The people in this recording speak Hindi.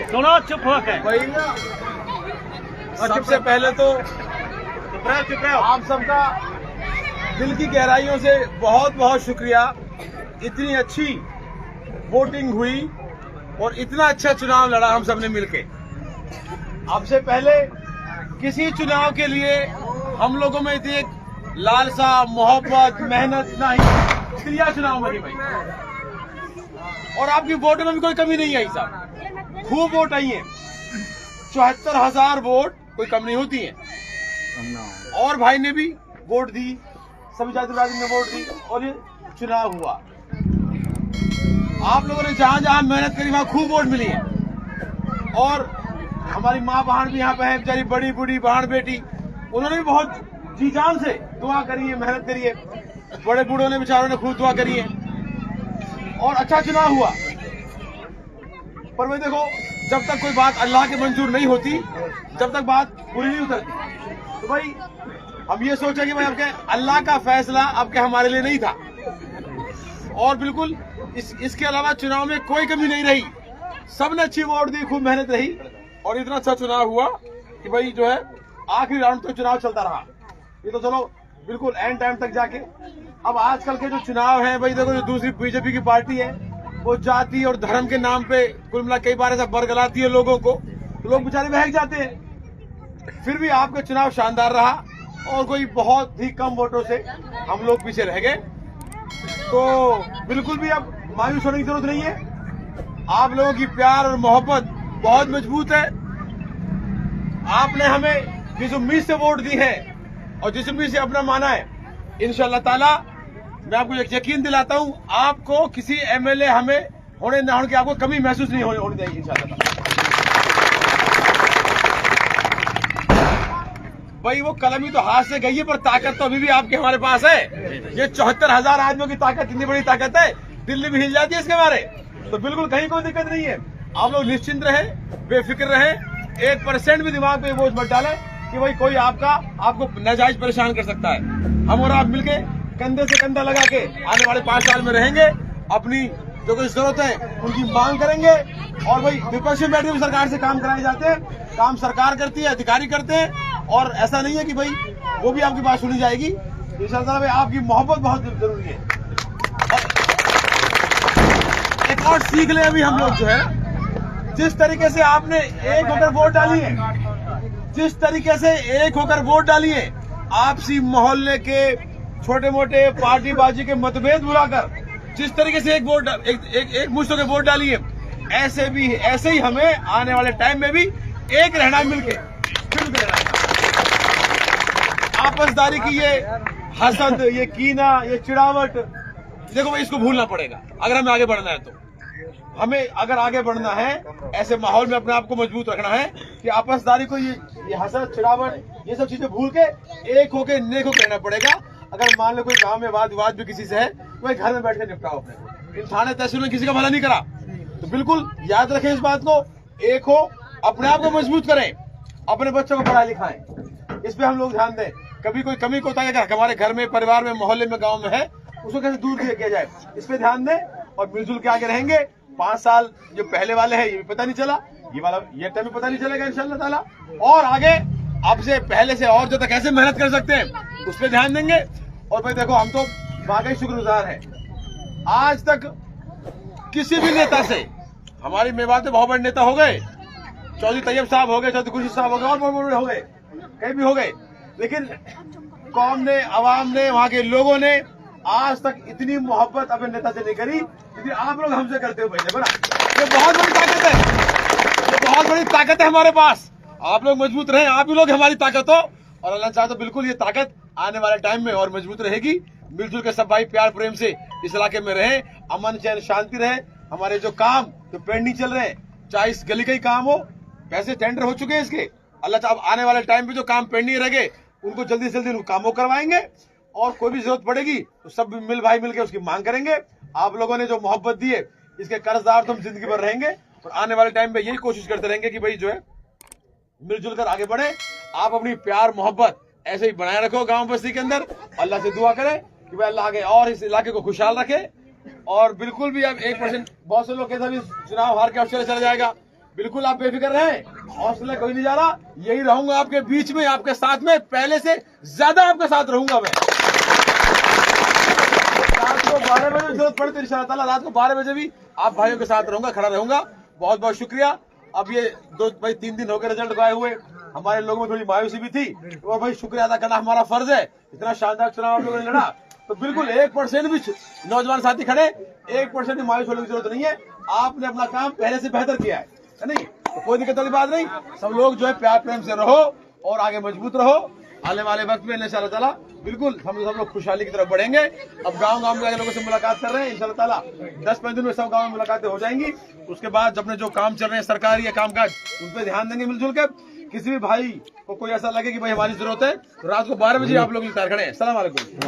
सुनो चुप हो के वही ना। सबसे पहले तो चुप रहो। आप सबका दिल की गहराइयों से बहुत बहुत शुक्रिया। इतनी अच्छी वोटिंग हुई और इतना अच्छा चुनाव लड़ा हम सबने मिलके। आपसे पहले किसी चुनाव के लिए हम लोगों में इतनी एक लालसा, मोहब्बत, मेहनत नहीं, क्रिया चुनाव में ही भाई। और आपकी वोट में भी कोई कमी नहीं आई साहब, खूब वोट आई है। 74,000 वोट कोई कम नहीं होती है। और भाई ने भी वोट दी, सभी जाति ने वोट दी और ये चुनाव हुआ। आप लोगों ने जहां जहां मेहनत करी वहां खूब वोट मिली है। और हमारी माँ बहन भी यहाँ पे है, बेचारी बड़ी बूढ़ी बहन बेटी, उन्होंने भी बहुत जी जान से दुआ करी है, मेहनत करी है। बड़े बूढ़ों ने बेचारों ने खूब दुआ करी है और अच्छा चुनाव हुआ। पर भाई देखो, जब तक कोई बात अल्लाह के मंजूर नहीं होती, जब तक बात पूरी नहीं उतरती। तो भाई हम ये सोचे कि भाई आपके अल्लाह का फैसला आपके हमारे लिए नहीं था। और बिल्कुल इसके अलावा चुनाव में कोई कमी नहीं रही, सबने अच्छी वोट दी, खूब मेहनत रही और इतना अच्छा चुनाव हुआ कि भाई जो है आखिरी राउंड तक चुनाव चलता रहा। ये तो चलो बिल्कुल एंड टाइम तक जाके। अब आजकल के जो चुनाव हैं भाई देखो, जो दूसरी बीजेपी की पार्टी है वो जाति और धर्म के नाम पे कुल मिला कई बार ऐसा बरगलाती है लोगों को, तो लोग बेचारे बहक जाते हैं। फिर भी आपका चुनाव शानदार रहा और कोई बहुत ही कम वोटों से हम लोग पीछे रह गए। तो बिल्कुल भी अब मायूस होने की जरूरत नहीं है। आप लोगों की प्यार और मोहब्बत बहुत मजबूत है। आपने हमें जिस उम्मीद से वोट दी है और जिस उम्मीद से अपना माना है, इंशाअल्लाह ताला मैं आपको एक यकीन दिलाता हूं, आपको किसी एमएलए हमें होने ना होने की आपको कमी महसूस नहीं होनी चाहिए इंशाअल्लाह। भाई वो कलम ही तो हाथ से गई है, पर ताकत तो अभी भी आपके हमारे पास है। ये 74,000 आदमियों की ताकत, इतनी बड़ी ताकत है, दिल्ली भी हिल जाती है इसके बारे। तो बिल्कुल कहीं कोई दिक्कत नहीं है। आप लोग निश्चिंत रहे, बेफिक्र रहे, 1% भी दिमाग पे बोझ मत डालें कि भाई कोई आपको नाजायज परेशान कर सकता है। हम और आप मिलके कंधे से कंधा लगा के आने वाले 5 साल में रहेंगे, अपनी जो कोई जरूरत है उनकी मांग करेंगे। और भाई विपक्ष में बैठे भी सरकार से काम कराए जाते हैं, काम सरकार करती है, अधिकारी करते हैं। और ऐसा नहीं है कि भाई वो भी आपकी बात सुनी जाएगी। इंशाअल्लाह भाई आपकी मोहब्बत बहुत जरूरी है। एक और सीख ले अभी हम लोग जो है, जिस तरीके से आपने एक होकर वोट डाली है, जिस तरीके से एक होकर वोट डाली है, आपसी मोहल्ले के छोटे मोटे पार्टी बाजी के मतभेद भुलाकर जिस तरीके से एक मुश्त होकर वोट डाली है, ऐसे ही हमें आने वाले टाइम में भी एक रहना, मिलके आपसदारी की ये हसद, ये कीना, ये चिड़ावट, देखो भाई इसको भूलना पड़ेगा अगर हमें आगे बढ़ना है। तो हमें अगर आगे बढ़ना है, ऐसे माहौल में अपने आप को मजबूत रखना है कि आपसदारी को ये हसद, चिड़ावट, ये सब चीजें भूल के एक होके नेक होकर रहना पड़ेगा। अगर मान लो कोई गांव में वाद विवाद भी किसी से है, तो भाई घर में बैठ कर निपटाओ अपने। इन थाने तहसील में किसी का भला नहीं करा, तो बिल्कुल याद रखें इस बात को। एक हो, अपने आप को मजबूत करें, अपने बच्चों को पढ़ाई लिखाएं, इस पे हम लोग ध्यान दें। कभी कोई कमी कोताही अगर हमारे घर में, परिवार में, मोहल्ले में, गांव में है, उसको कैसे दूर किया जाए, इस पे ध्यान दें और मिलजुल के आगे रहेंगे। 5 साल जो पहले वाले हैं ये भी पता नहीं चला, ये टाइम भी पता नहीं चलेगा इंशाअल्लाह ताला। और आगे आपसे पहले से और ज्यादा कैसे मेहनत कर सकते हैं उस पर ध्यान देंगे। और भाई देखो, हम तो वाकई शुक्रगुजार हैं। आज तक किसी भी नेता से, हमारी मेवात में बहुत बड़े नेता हो गए, चौधरी तैयब साहब हो गए, चौधरी खुर्शीद साहब हो गए, और बहुत बड़े हो गए, कहीं भी हो गए, लेकिन कौम ने, अवाम ने, वहां के लोगों ने आज तक इतनी मोहब्बत अपने नेता से नहीं करी लेकिन आप लोग हमसे करते हो पहले। बना, ये बहुत बड़ी ताकत है, ये बहुत बड़ी ताकत है हमारे पास। आप लोग मजबूत रहे, आप ही लोग हमारी ताकत हो। और अल्लाह चाहे तो बिल्कुल ये ताकत आने वाले टाइम में और मजबूत रहेगी। मिलजुल के सब भाई प्यार प्रेम से इस इलाके में रहे, अमन चैन शांति रहे। हमारे जो काम जो पेंडिंग चल रहे हैं, चाहे इस गली का ही काम हो, पैसे टेंडर हो चुके हैं इसके, अल्लाह चाहे आने वाले टाइम पे जो काम पेंडिंग रह गए उनको जल्दी से जल्दी कामों करवाएंगे। और कोई भी जरूरत पड़ेगी तो सब भाई मिलकर उसकी मांग करेंगे। आप लोगों ने जो मोहब्बत दी है, इसके कर्जदार तो हम जिंदगी भर रहेंगे। और आने वाले टाइम में यही कोशिश करते रहेंगे कि भाई जो है मिलजुल कर आगे बढ़े। आप अपनी प्यार मोहब्बत ऐसे ही बनाए रखो गांव बस्ती के अंदर। अल्लाह से दुआ करें कि भाई अल्लाह आगे और इस इलाके को खुशहाल रखे। और बिल्कुल भी अब 1% बहुत से लोग कहते हैं चुनाव हार के ऑस्ट्रेलिया चला जाएगा, बिल्कुल आप बेफिक्र रहें, हौसले कोई नहीं जा रहा, यही रहूंगा आपके बीच में, आपके साथ में, पहले से ज्यादा आपके साथ रहूंगा मैं। रात को 12 बजे जरूरत पड़े तो इंशाअल्लाह ताला रात को 12 बजे भी आप भाइयों के साथ रहूंगा, खड़ा रहूंगा। बहुत बहुत शुक्रिया। अब ये 3 दिन हो गए रिजल्ट को आए हुए, हमारे लोगों में थोड़ी मायूसी भी थी, और भाई शुक्रिया अदा करना हमारा फर्ज है। इतना शानदार चुनाव आप लोगों ने लड़ा, तो बिल्कुल 1% भी नौजवान साथी खड़े, 1% भी मायूस होने की जरूरत नहीं है। आपने अपना काम पहले से बेहतर किया है नहीं, तो कोई दिक्कत वाली बात नहीं। सब लोग जो है प्यार प्रेम से रहो और आगे मजबूत रहो। आने वाले वक्त में इंशाअल्लाह ताला बिल्कुल हम लोग खुशहाली की तरफ बढ़ेंगे। अब गांव में लोगों से मुलाकात कर रहे हैं, इंशाअल्लाह ताला 10-15 दिन में सब गांव में मुलाकातें हो जाएंगी। उसके बाद अपने जो काम चल रहे हैं सरकारी या कामकाज, उन पर ध्यान देंगे मिलजुल कर। किसी भी भाई को कोई ऐसा लगे कि भाई हमारी जरूरत है, तो रात को 12 बजे आप लोग इंतजार खड़े हैं। अस्सलाम वालेकुम।